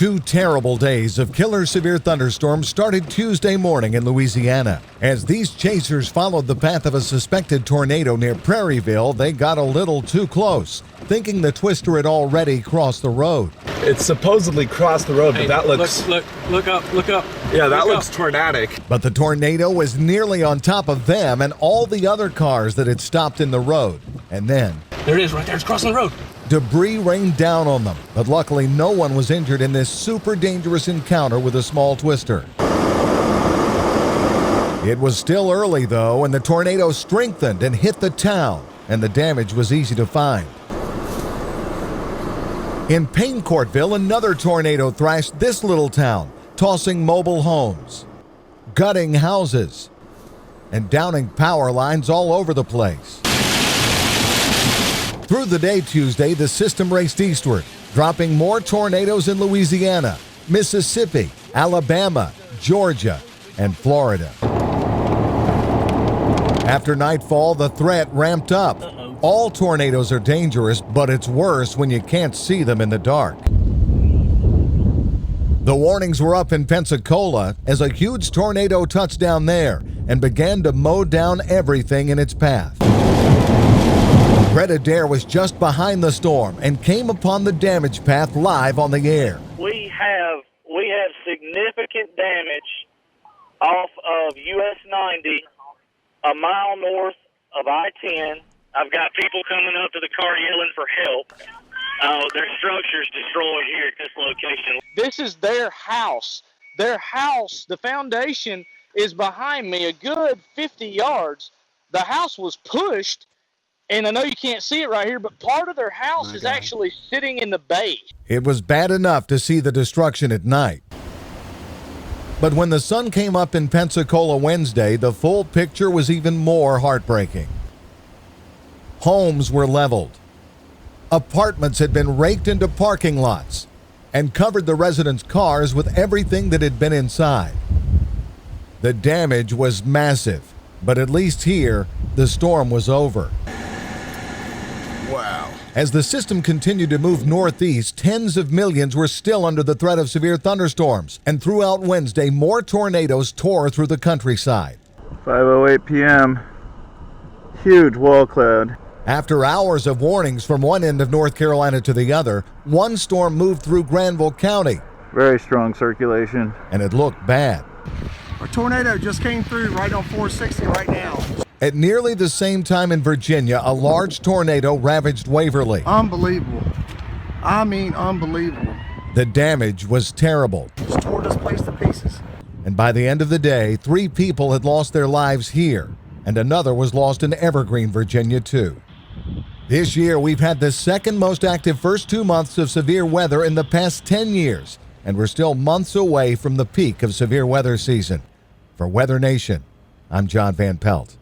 Two terrible days of killer severe thunderstorms started Tuesday morning in Louisiana. As these chasers followed the path of a suspected tornado near Prairieville, they got a little too close, thinking the twister had already crossed the road. It supposedly crossed the road, but that looks... Look up. Yeah, that looks tornadic. But the tornado was nearly on top of them and all the other cars that had stopped in the road. And then... There it is, right there. It's crossing the road. Debris rained down on them, but luckily no one was injured in this super dangerous encounter with a small twister. It was still early, though, and the tornado strengthened and hit the town, and the damage was easy to find. In Paincourtville, another tornado thrashed this little town, tossing mobile homes, gutting houses, and downing power lines all over the place. Through the day Tuesday, the system raced eastward, dropping more tornadoes in Louisiana, Mississippi, Alabama, Georgia, and Florida. After nightfall, the threat ramped up. All tornadoes are dangerous, but it's worse when you can't see them in the dark. The warnings were up in Pensacola as a huge tornado touched down there and began to mow down everything in its path. Prairieville was just behind the storm and came upon the damage path live on the air. We have significant damage off of US 90, a mile north of I-10. I've got people coming up to the car yelling for help. Their structure's destroyed here at this location. This is their house. Their house, the foundation is behind me a good 50 yards. The house was pushed. And I know you can't see it right here, but part of their house is actually sitting in the bay. It was bad enough to see the destruction at night. But when the sun came up in Pensacola Wednesday, the full picture was even more heartbreaking. Homes were leveled. Apartments had been raked into parking lots and covered the residents' cars with everything that had been inside. The damage was massive, but at least here, the storm was over. Wow. As the system continued to move northeast, tens of millions were still under the threat of severe thunderstorms, and throughout Wednesday, more tornadoes tore through the countryside. 5:08 p.m. Huge wall cloud. After hours of warnings from one end of North Carolina to the other, one storm moved through Granville County. Very strong circulation. And it looked bad. A tornado just came through right on 460 right now. At nearly the same time in Virginia, a large tornado ravaged Waverly. Unbelievable. I mean, unbelievable. The damage was terrible. Just tore this place to pieces. And by the end of the day, 3 people had lost their lives here, and another was lost in Evergreen, Virginia, too. This year, we've had the second most active first 2 months of severe weather in the past 10 years, and we're still months away from the peak of severe weather season. For WeatherNation, I'm John Van Pelt.